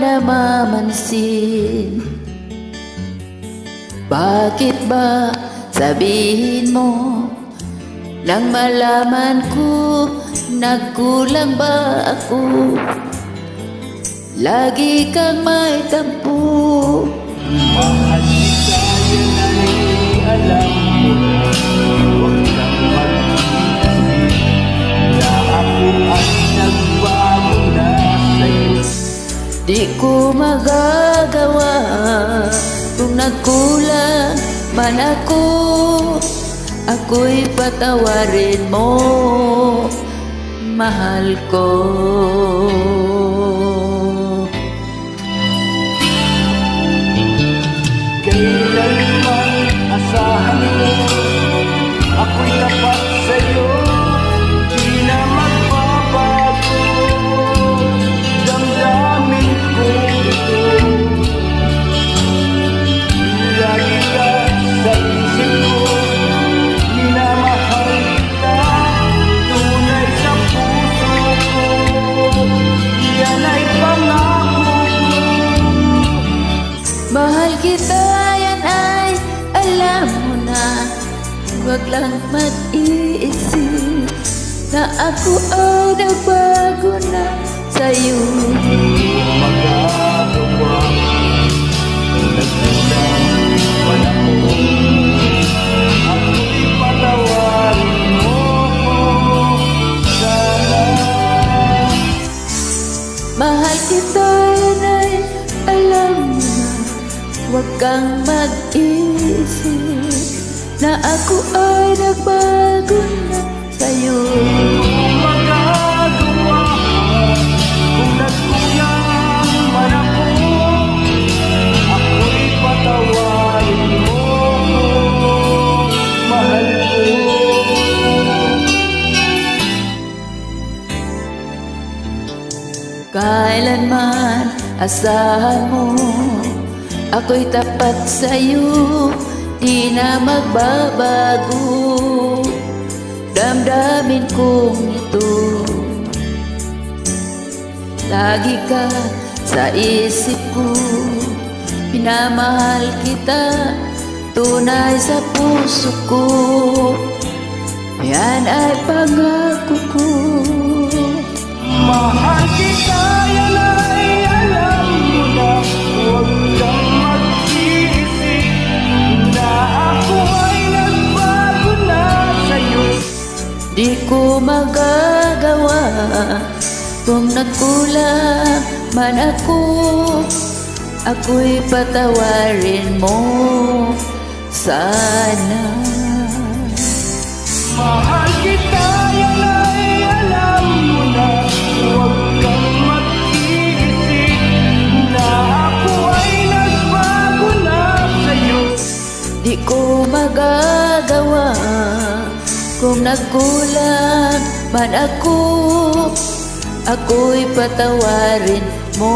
namamansin? Bakit ba sabihin mo nang malaman ko nagkulang ba ako? Lagi kang may tampo. Mahal kita, yan ay alam mo na. Huwag kang mag-isip na ako ay nagbago na sa'yo. Di ko magagawa kung nagkulang man ako. Ako'y patawarin mo, mahal ko. Kailanman asahan mo, ako'y tapat sa'yo. Di na magbabago, damdamin ko ito. Lagi ka sa isip ko, minamahal kita, tunay sa puso ko. Yan ay pangako ko. Mahal kita, yan ay alam mo na. Huwag lang mag-iisip na ako ay nagbago na sa'yo. Magagawa, nagkulang man ako. Ako'y patawarin mo sana. Mahal kita, yan ay alam mo na. Huwag kang mag-isip na ako ay nagbago na sa'yo. Magagawa, kung nagkulang man ako. Ako'y patawarin mo, mahal ko. Kailanman asahan mo, ako'y tapat sa'yo, di na magbabago. Damdamin kong ito, lagi ka sa isip ko. Minamahal kita, tunay sa puso ko. Yan ay pangako ko. Mahal kita, yan ay alam mo na. Huwag kang mag-iisip na ako ay nagbago na sa'yo. Di ko magagawa kung nagkulang man ako. Ako'y patawarin mo sana. Mahal kita, yan ay alam mo na. Huwag kang mag-iisip na ako ay nagbago na sa'yo. Di ko magagawa kung nagkulang man ako. Ako'y patawarin mo